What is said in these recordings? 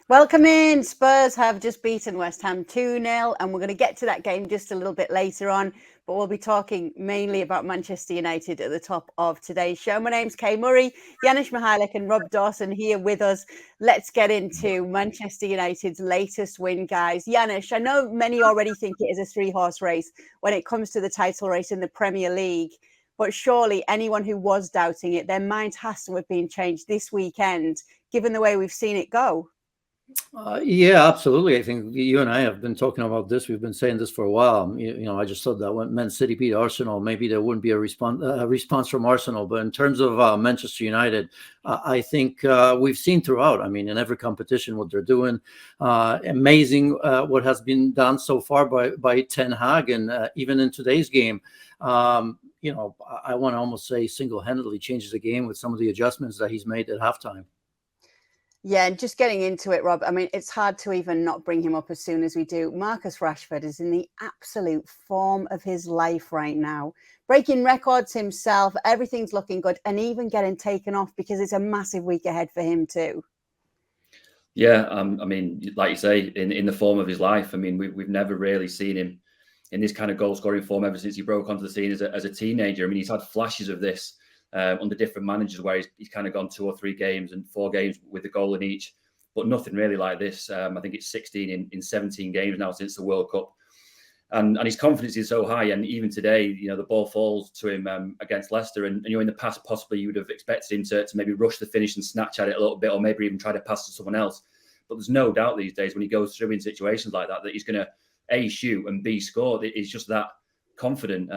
Welcome in. Spurs have just beaten West Ham 2-0, and we're going to get to that game just a little bit later on, but we'll be talking mainly about Manchester United at the top of today's show. My name's Kay Murray, Janusz, Michallik and Rob Dawson here with us. Let's get into Manchester United's latest win, guys. Janusz, I know many already think it is a three-horse race when it comes to the title race in the Premier League, but surely anyone who was doubting it, their mind has to have been changed this weekend, given the way we've seen it go. Yeah, absolutely. I think you and I have been talking about this. We've been saying this for a while. I just thought that when Man City beat Arsenal, maybe there wouldn't be a response from Arsenal. But in terms of Manchester United, I think we've seen throughout. I mean, in every competition, what they're doing, amazing what has been done so far by Ten Hag, and even in today's game. I want to almost say single-handedly changes the game with some of the adjustments that he's made at halftime. Yeah, and just getting into it, Rob, I mean, it's hard to even not bring him up as soon as we do. Marcus Rashford is in the absolute form of his life right now, breaking records himself. Everything's looking good, and even getting taken off because it's a massive week ahead for him too. Yeah, I mean, like you say, in the form of his life. I mean, we've never really seen him in this kind of goal-scoring form ever since he broke onto the scene as a teenager. I mean, he's had flashes of this under different managers where he's kind of gone 2 or 3 games and 4 games with a goal in each, but nothing really like this. I think it's 16 in 17 games now since the World Cup. And his confidence is so high. And even today, the ball falls to him against Leicester. And in the past, possibly you would have expected him to maybe rush the finish and snatch at it a little bit, or maybe even try to pass to someone else. But there's no doubt these days when he goes through in situations like that he's going to A, shoot, and B, score. He's just that confident.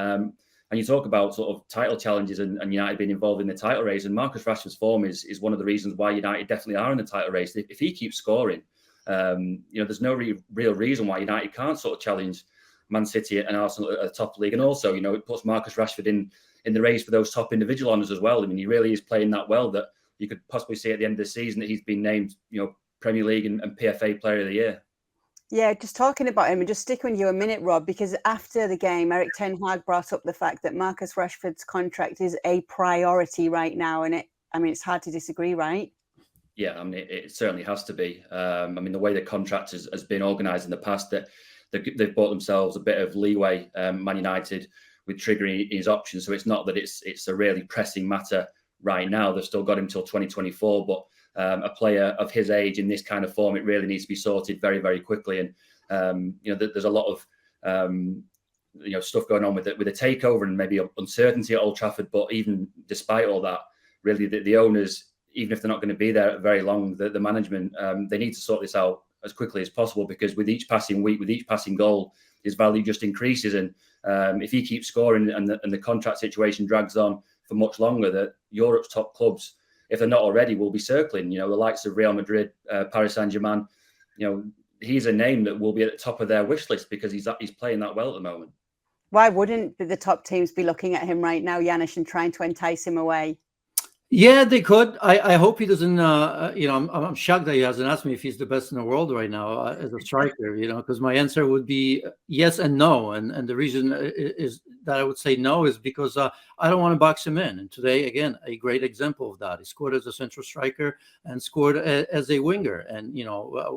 And you talk about sort of title challenges and United being involved in the title race, and Marcus Rashford's form is one of the reasons why United definitely are in the title race. If he keeps scoring, there's no real reason why United can't sort of challenge Man City and Arsenal at the top of the league. And also, it puts Marcus Rashford in the race for those top individual honours as well. I mean, he really is playing that well that you could possibly see at the end of the season that he's been named, Premier League and PFA Player of the Year. Yeah, just talking about him and just sticking with you a minute, Rob, because after the game, Erik Ten Hag brought up the fact that Marcus Rashford's contract is a priority right now. And it's hard to disagree, right? Yeah, I mean, it certainly has to be. I mean, the way the contract has been organised in the past, that they've bought themselves a bit of leeway, Man United, with triggering his options. So it's not that it's a really pressing matter right now. They've still got him till 2024, but a player of his age in this kind of form, it really needs to be sorted very, very quickly. And there's a lot of stuff going on with the takeover and maybe uncertainty at Old Trafford. But even despite all that, really the owners, even if they're not going to be there very long, the management, they need to sort this out as quickly as possible, because with each passing week, with each passing goal, his value just increases. And if he keeps scoring and the contract situation drags on for much longer, that Europe's top clubs, if they're not already, will be circling. The likes of Real Madrid, Paris Saint-Germain. He's a name that will be at the top of their wish list because he's playing that well at the moment. Why wouldn't the top teams be looking at him right now, Janusz, and trying to entice him away? Yeah, they could. I hope he doesn't. I'm shocked that he hasn't asked me if he's the best in the world right now as a striker. Because my answer would be yes and no, and the reason is that I would say no is because I don't want to box him in. And today, again, a great example of that. He scored as a central striker and scored as a winger. And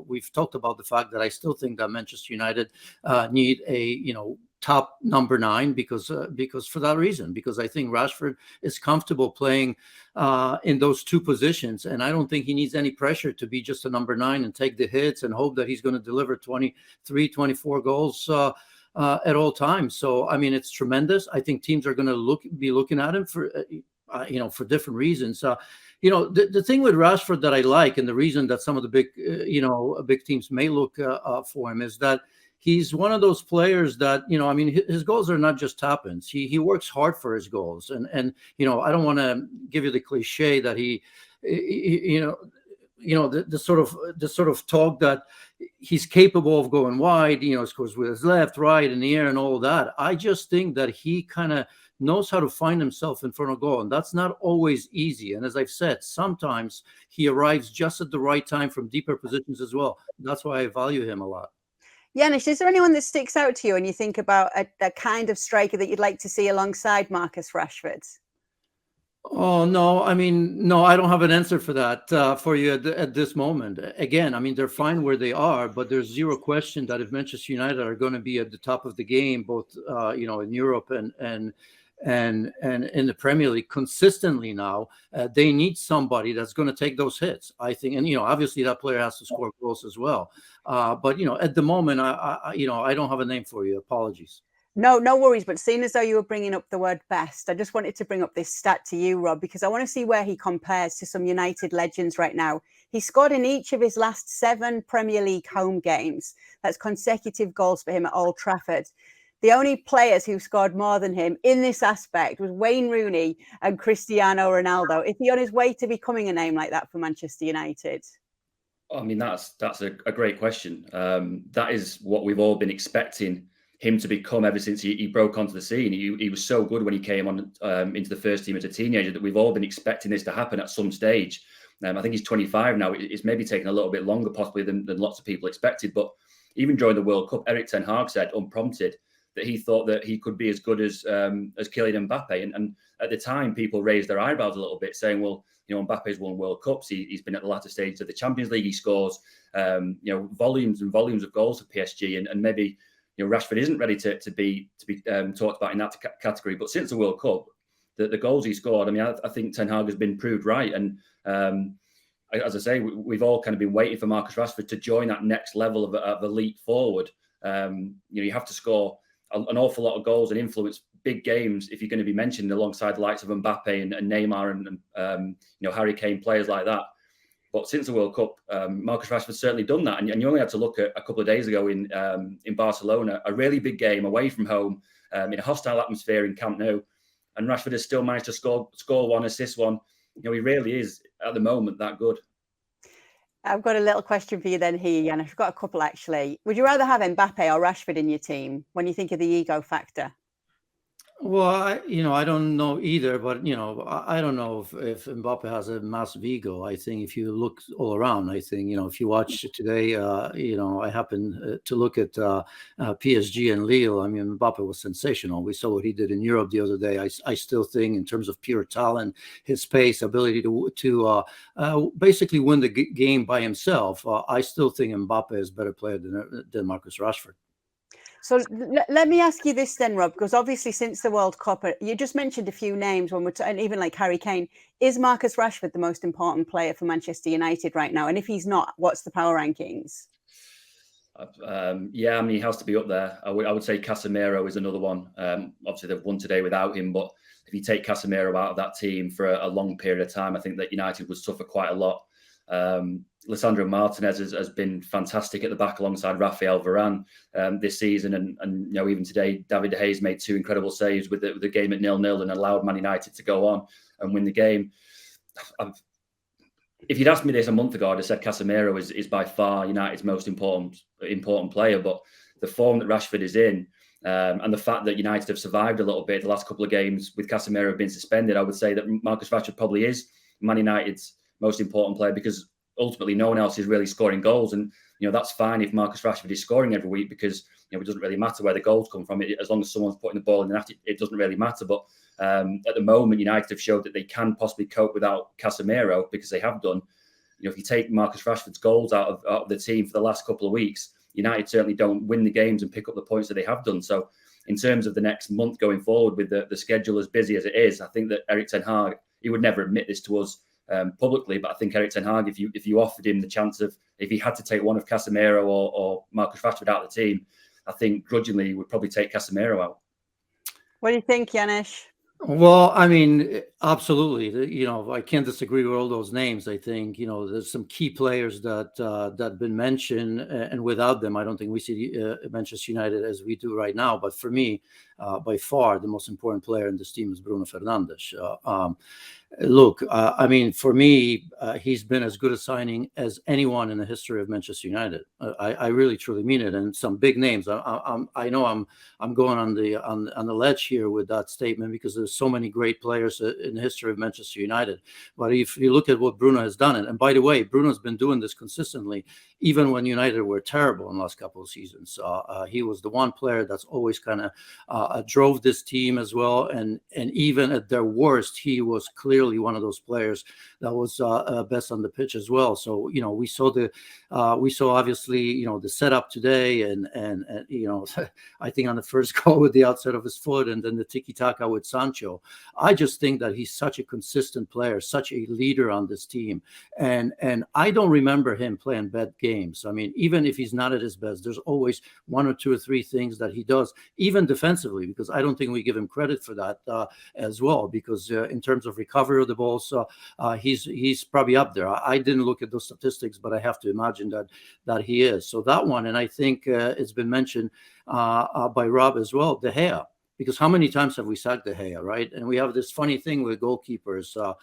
we've talked about the fact that I still think that Manchester United need a top number 9 because for that reason, because I think Rashford is comfortable playing in those 2 positions, and I don't think he needs any pressure to be just a number 9 and take the hits and hope that he's going to deliver 23, 24 goals at all times. So I mean, it's tremendous. I think teams are going to be looking at him for for different reasons. The thing with Rashford that I like, and the reason that some of the big teams may look for him, is that he's one of those players that, his goals are not just tap-ins. He works hard for his goals. And I don't want to give you the cliche that the sort of talk that he's capable of going wide, scores with his left, right, in the air and all that. I just think that he kind of knows how to find himself in front of goal. And that's not always easy. And as I've said, sometimes he arrives just at the right time from deeper positions as well. That's why I value him a lot. Janusz, is there anyone that sticks out to you when you think about a kind of striker that you'd like to see alongside Marcus Rashford? Oh no, I mean, no, I don't have an answer for that for you at this moment. Again, I mean, they're fine where they are, but there's zero question that if Manchester United are going to be at the top of the game, both in Europe and in the Premier League consistently now, they need somebody that's going to take those hits, I think. And obviously that player has to score goals as well. But at the moment, I don't have a name for you. Apologies. No, no worries. But seeing as though you were bringing up the word best, I just wanted to bring up this stat to you, Rob, because I want to see where he compares to some United legends right now. He scored in each of his last 7 Premier League home games. That's consecutive goals for him at Old Trafford. The only players who scored more than him in this aspect was Wayne Rooney and Cristiano Ronaldo. Is he on his way to becoming a name like that for Manchester United? I mean, that's a great question. That is what we've all been expecting him to become ever since he broke onto the scene. He was so good when he came on into the first team as a teenager that we've all been expecting this to happen at some stage. I think he's 25 now. It's maybe taken a little bit longer possibly than lots of people expected. But even during the World Cup, Erik ten Hag said, unprompted, that he thought that he could be as good as Kylian Mbappe. And at the time, people raised their eyebrows a little bit, saying, well, Mbappe's won World Cups. He's been at the latter stages of the Champions League. He scores, volumes and volumes of goals for PSG, and maybe Rashford isn't ready to be talked about in that category. But since the World Cup, the goals he scored, I mean, I think Ten Hag has been proved right. And as I say, we've all kind of been waiting for Marcus Rashford to join that next level of elite forward. You have to score an awful lot of goals and influence big games if you're going to be mentioned alongside the likes of Mbappe and Neymar and Harry Kane, players like that. But since the World Cup, Marcus Rashford's certainly done that. And you only had to look at a couple of days ago in Barcelona, a really big game away from home, in a hostile atmosphere in Camp Nou, and Rashford has still managed to score one, assist one. He really is at the moment that good. I've got a little question for you then here, Jan. I've got a couple actually. Would you rather have Mbappe or Rashford in your team when you think of the ego factor? Well, I don't know either, but I don't know if Mbappe has a massive ego. I think if you look all around, I think if you watch today, I happen to look at PSG and Lille. I mean, Mbappe was sensational. We saw what he did in Europe the other day. I still think, in terms of pure talent, his pace, ability to basically win the game by himself, I still think Mbappe is a better player than Marcus Rashford. So let me ask you this then, Rob, because obviously since the World Cup, you just mentioned a few names and even like Harry Kane. Is Marcus Rashford the most important player for Manchester United right now? And if he's not, what's the power rankings? Yeah, I mean, he has to be up there. I would say Casemiro is another one. Obviously, they've won today without him, but if you take Casemiro out of that team for a long period of time, I think that United would suffer quite a lot. Lisandro Martinez has been fantastic at the back alongside Rafael Varane this season, and even today, David De Gea made 2 incredible saves with the game at 0-0 and allowed Man United to go on and win the game. If you'd asked me this a month ago, I'd have said Casemiro is by far United's most important player. But the form that Rashford is in, and the fact that United have survived a little bit the last couple of games with Casemiro being suspended, I would say that Marcus Rashford probably is Man United's most important player, because ultimately no one else is really scoring goals. And that's fine if Marcus Rashford is scoring every week, because it doesn't really matter where the goals come from. As long as someone's putting the ball in the net, it doesn't really matter. But at the moment, United have showed that they can possibly cope without Casemiro, because they have done. If you take Marcus Rashford's goals out of the team for the last couple of weeks, United certainly don't win the games and pick up the points that they have done. So in terms of the next month going forward, with the schedule as busy as it is, I think that Erik ten Hag, he would never admit this to us publicly, but I think Erik ten Hag, if you offered him the chance of, if he had to take one of Casemiro or Marcus Rashford out of the team, I think grudgingly he would probably take Casemiro out. What do you think, Janusz? Well, I mean, absolutely. I can't disagree with all those names. I think, there's some key players that have been mentioned, and without them, I don't think we see Manchester United as we do right now. But for me, by far, the most important player in this team is Bruno Fernandes. Look, I mean, for me, he's been as good a signing as anyone in the history of Manchester United. I really, truly mean it. And some big names. I know I'm going on the ledge here with that statement, because there's so many great players in the history of Manchester United. But if you look at what Bruno has done, and by the way, Bruno's been doing this consistently, even when United were terrible in the last couple of seasons. He was the one player that's always kind of drove this team as well. And even at their worst, he was clearly clearly one of those players that was best on the pitch as well. So, we saw obviously, the setup today and I think on the first goal with the outside of his foot and then the tiki-taka with Sancho. I just think that he's such a consistent player, such a leader on this team. And I don't remember him playing bad games. I mean, even if he's not at his best, there's always one or two or three things that he does, even defensively, because I don't think we give him credit for that as well, because in terms of recovery of the balls, he's probably up there. I didn't look at those statistics, but I have to imagine that he is. So that one, and I think it's been mentioned by Rob as well, De Gea, because how many times have we sacked De Gea, right? And we have this funny thing with goalkeepers.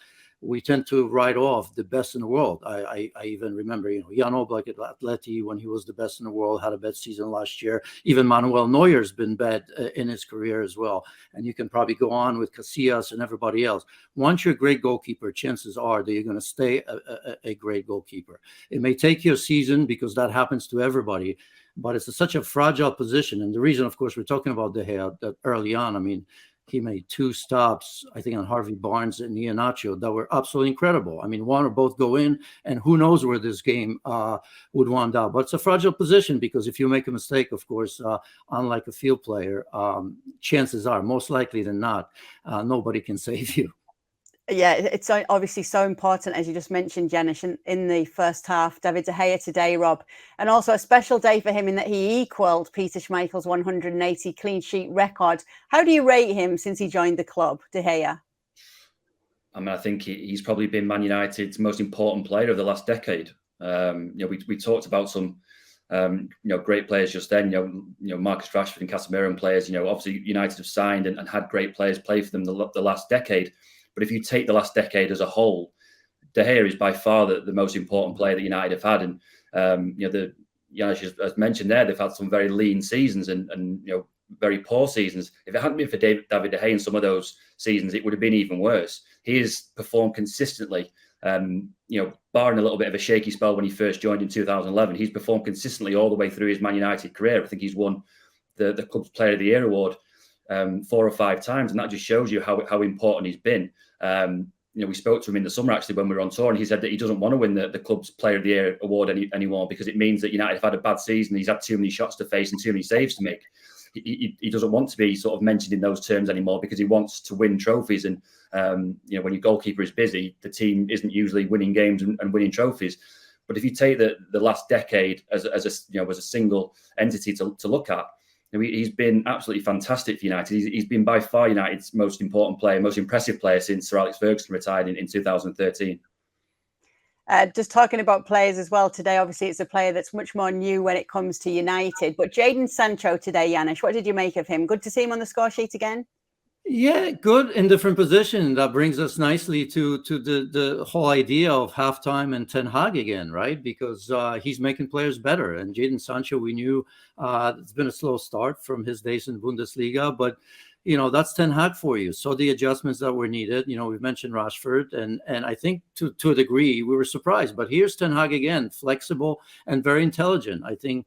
We tend to write off the best in the world. I even remember, Jan Oblak at Atleti, when he was the best in the world, had a bad season last year. Even Manuel Neuer's been bad in his career as well. And you can probably go on with Casillas and everybody else. Once you're a great goalkeeper, chances are that you're going to stay a great goalkeeper. It may take you a season because that happens to everybody, but it's such a fragile position. And the reason, of course, we're talking about De Gea that early on, I mean, he made 2 stops, I think, on Harvey Barnes and Iheanacho that were absolutely incredible. I mean, one or both go in, and who knows where this game would wind up. But it's a fragile position because if you make a mistake, of course, unlike a field player, chances are, most likely than not, nobody can save you. Yeah, it's obviously so important, as you just mentioned, Janusz, in the first half. David De Gea today, Rob, and also a special day for him in that he equalled Peter Schmeichel's 180 clean sheet record. How do you rate him since he joined the club, De Gea? I mean, I think he's probably been Man United's most important player of the last decade. We talked about some great players just then. Marcus Rashford and Casemiro and players. Obviously United have signed and had great players play for them the last decade. But if you take the last decade as a whole, De Gea is by far the most important player that United have had. And as mentioned there, they've had some very lean seasons and very poor seasons. If it hadn't been for David De Gea in some of those seasons, it would have been even worse. He has performed consistently. Barring a little bit of a shaky spell when he first joined in 2011, he's performed consistently all the way through his Man United career. I think he's won the club's Player of the Year award 4 or 5 times, and that just shows you how important he's been. We spoke to him in the summer actually when we were on tour, and he said that he doesn't want to win the club's Player of the Year award anymore because it means that United have had a bad season. He's had too many shots to face and too many saves to make. He doesn't want to be sort of mentioned in those terms anymore because he wants to win trophies. And when your goalkeeper is busy, the team isn't usually winning games and winning trophies. But if you take the last decade as a single entity to look at, he's been absolutely fantastic for United. He's been by far United's most important player, most impressive player since Sir Alex Ferguson retired in 2013. Just talking about players as well today, obviously it's a player that's much more new when it comes to United. But Jadon Sancho today, Janusz, what did you make of him? Good to see him on the score sheet again? Yeah, good in different position. That brings us nicely to the whole idea of halftime and Ten Hag again, right? Because he's making players better. And Jadon Sancho, we knew it's been a slow start from his days in Bundesliga, but that's Ten Hag for you. So the adjustments that were needed, we've mentioned Rashford, and I think to a degree we were surprised. But here's Ten Hag again, flexible and very intelligent. I think,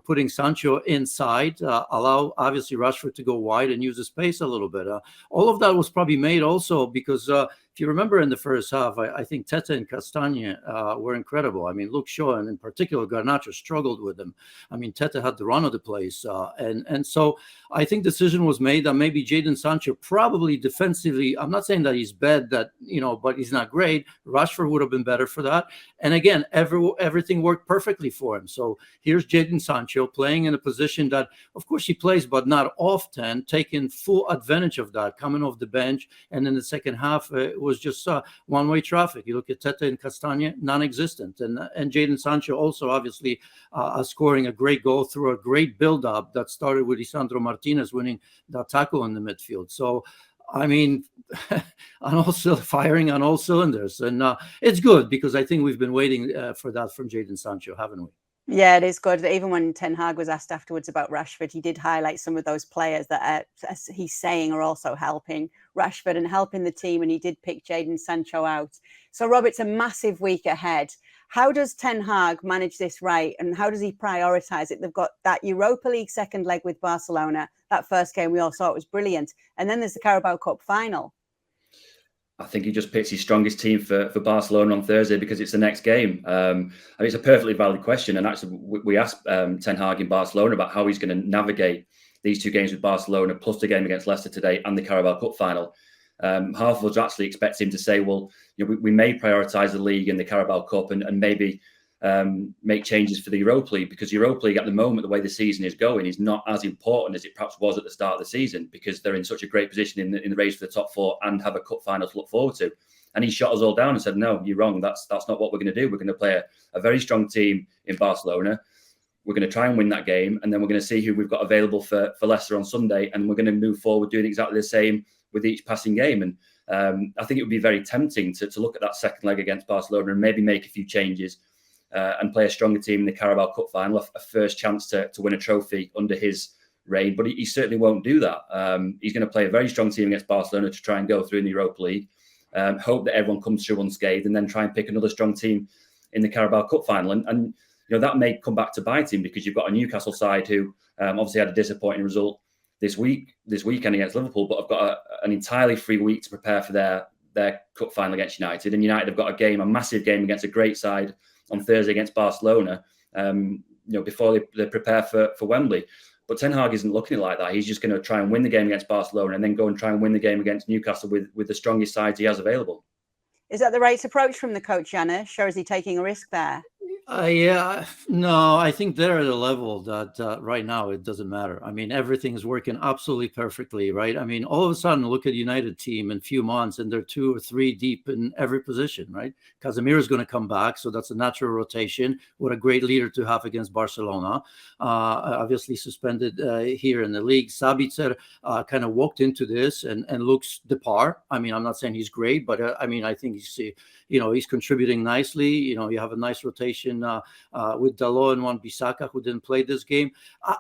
putting Sancho inside, allow obviously Rashford to go wide and use the space a little bit. All of that was probably made also because if you remember in the first half, I think Tete and Castagne were incredible. I mean, Luke Shaw and in particular Garnacho struggled with them. I mean, Tete had the run of the place. And so I think decision was made that maybe Jadon Sancho probably defensively, I'm not saying that he's bad, but he's not great. Rashford would have been better for that. And again, everything worked perfectly for him. So here's Jadon Sancho playing in a position that, of course, he plays, but not often, taking full advantage of that, coming off the bench. And in the second half, was just one-way traffic. You look at Tete and Castagne, non-existent. And Jadon Sancho also obviously scoring a great goal through a great build-up that started with Lisandro Martinez winning that tackle in the midfield. So, I mean, firing on all cylinders. And it's good because I think we've been waiting for that from Jadon Sancho, haven't we? Yeah, it is good. Even when Ten Hag was asked afterwards about Rashford, he did highlight some of those players that, as he's saying, are also helping Rashford and helping the team. And he did pick Jadon Sancho out. So, Rob, it's a massive week ahead. How does Ten Hag manage this right? And how does he prioritise it? They've got that Europa League second leg with Barcelona. That first game we all saw, it was brilliant. And then there's the Carabao Cup final. I think he just picks his strongest team for Barcelona on Thursday because it's the next game. I mean, it's a perfectly valid question. And actually, we asked Ten Hag in Barcelona about how he's going to navigate these 2 games with Barcelona, plus the game against Leicester today and the Carabao Cup final. Half of us actually expect him to say, well, we may prioritise the league and the Carabao Cup and maybe make changes for the Europa League, because Europa League at the moment, the way the season is going, is not as important as it perhaps was at the start of the season, because they're in such a great position in the race for the top 4 and have a cup final to look forward to. And he shot us all down and said, no, you're wrong. That's not what we're going to do. We're going to play a very strong team in Barcelona. We're going to try and win that game, and then we're going to see who we've got available for Leicester on Sunday, and we're going to move forward doing exactly the same with each passing game. And I think it would be very tempting to look at that second leg against Barcelona and maybe make a few changes and play a stronger team in the Carabao Cup final, a first chance to win a trophy under his reign. But he certainly won't do that. He's going to play a very strong team against Barcelona to try and go through in the Europa League, hope that everyone comes through unscathed, and then try and pick another strong team in the Carabao Cup final. And that may come back to bite him, because you've got a Newcastle side who obviously had a disappointing result this weekend against Liverpool, but have got an entirely free week to prepare for their cup final against United. And United have got a massive game against a great side on Thursday against Barcelona, before they prepare for Wembley. But Ten Hag isn't looking at it like that. He's just going to try and win the game against Barcelona and then go and try and win the game against Newcastle with the strongest sides he has available. Is that the right approach from the coach, Janusz, or is he taking a risk there? No, I think they're at a level that right now it doesn't matter. I mean, everything's working absolutely perfectly, right? I mean, all of a sudden, look at United team in a few months, and they're 2 or 3 deep in every position, right? Casemiro is going to come back, so that's a natural rotation. What a great leader to have against Barcelona. Obviously suspended here in the league. Sabitzer kind of walked into this and looks the par. I mean, I'm not saying he's great, but I think he's contributing nicely. You have a nice rotation with Dalot and Wan-Bissaka, who didn't play this game.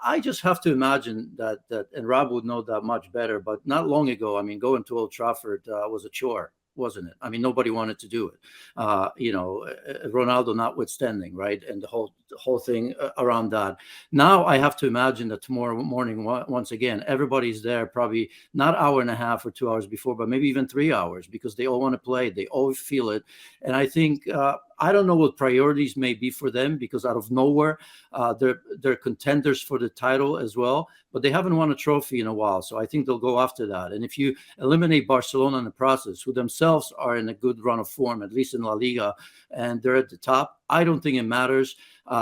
I just have to imagine that, and Rob would know that much better, but not long ago, I mean, going to Old Trafford was a chore, wasn't it? I mean, nobody wanted to do it. Ronaldo notwithstanding, right? And the whole thing around that. Now I have to imagine that tomorrow morning, once again, everybody's there, probably not hour and a half or 2 hours before, but maybe even 3 hours, because they all want to play. They all feel it. And I think, I don't know what priorities may be for them, because out of nowhere, they're contenders for the title as well, but they haven't won a trophy in a while. So I think they'll go after that. And if you eliminate Barcelona in the process, who themselves are in a good run of form, at least in La Liga, and they're at the top, I don't think it matters.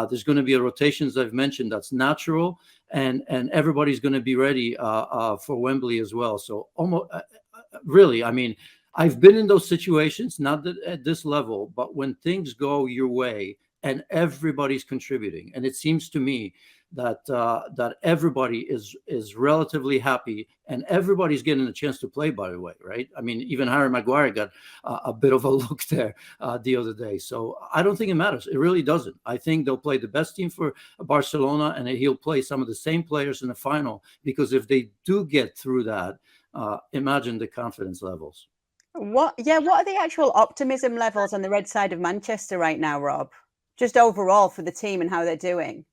There's going to be a rotation, as I've mentioned, that's natural, and everybody's going to be ready for Wembley as well. So almost really, I mean, I've been in those situations, not at this level, but when things go your way and everybody's contributing, and it seems to me that everybody is relatively happy, and everybody's getting a chance to play, by the way, right? I mean, even Harry Maguire got a bit of a look there the other day. So I don't think it matters. It really doesn't. I think they'll play the best team for Barcelona, and he'll play some of the same players in the final, because if they do get through that, imagine the confidence levels. What are the actual optimism levels on the red side of Manchester right now, Rob? Just overall for the team and how they're doing.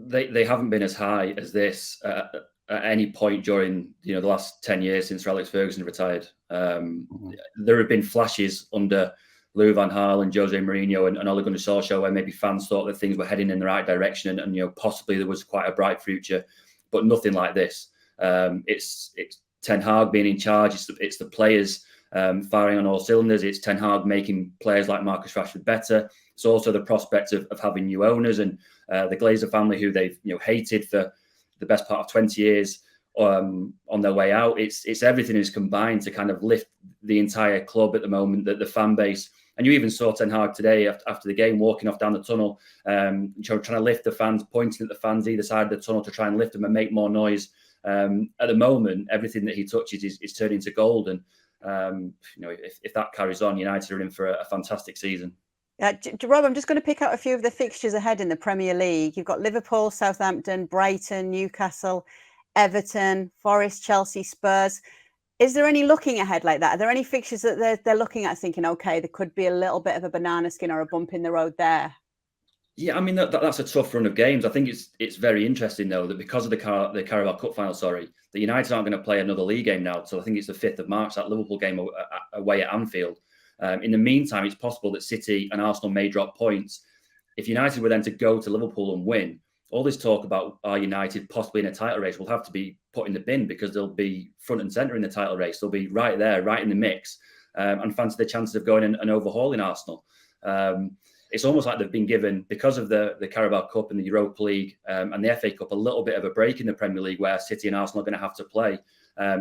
They haven't been as high as this at any point during the last 10 years since Alex Ferguson retired. There have been flashes under Louis van Gaal and Jose Mourinho and Ole Gunnar Solskjaer, where maybe fans thought that things were heading in the right direction, and possibly there was quite a bright future, but nothing like this. It's Ten Hag being in charge. It's the players firing on all cylinders. It's Ten Hag making players like Marcus Rashford better. It's also the prospect of having new owners, and the Glazer family, who they've hated for the best part of 20 years, on their way out. It's everything is combined to kind of lift the entire club at the moment, the fan base. And you even saw Ten Hag today after the game walking off down the tunnel, trying to lift the fans, pointing at the fans either side of the tunnel to try and lift them and make more noise. At the moment, everything that he touches is turning to gold. And if that carries on, United are in for a fantastic season. Rob, I'm just going to pick out a few of the fixtures ahead in the Premier League. You've got Liverpool, Southampton, Brighton, Newcastle, Everton, Forest, Chelsea, Spurs. Is there any looking ahead like that? Are there any fixtures that they're looking at thinking, okay, there could be a little bit of a banana skin or a bump in the road there? Yeah, I mean that's a tough run of games. I think it's very interesting though that because of the Carabao Cup final, the United aren't going to play another league game now. So I think it's the 5th of March, that Liverpool game away at Anfield. In the meantime, it's possible that City and Arsenal may drop points. If United were then to go to Liverpool and win, all this talk about are United possibly in a title race will have to be put in the bin, because they'll be front and centre in the title race. They'll be right there, right in the mix, and fancy the chances of going and overhauling Arsenal. It's almost like they've been given, because of the Carabao Cup and the Europa League and the FA Cup, a little bit of a break in the Premier League where City and Arsenal are going to have to play.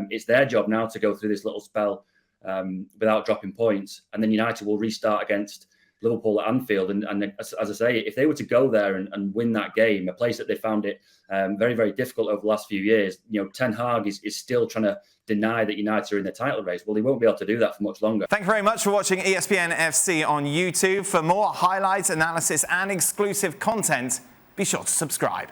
It's their job now to go through this little spell without dropping points. And then United will restart against Liverpool at Anfield. And as I say, if they were to go there and win that game, a place that they found it very, very difficult over the last few years, Ten Hag is still trying to deny that United are in the title race. Well, he won't be able to do that for much longer. Thank you very much for watching ESPN FC on YouTube. For more highlights, analysis and exclusive content, be sure to subscribe.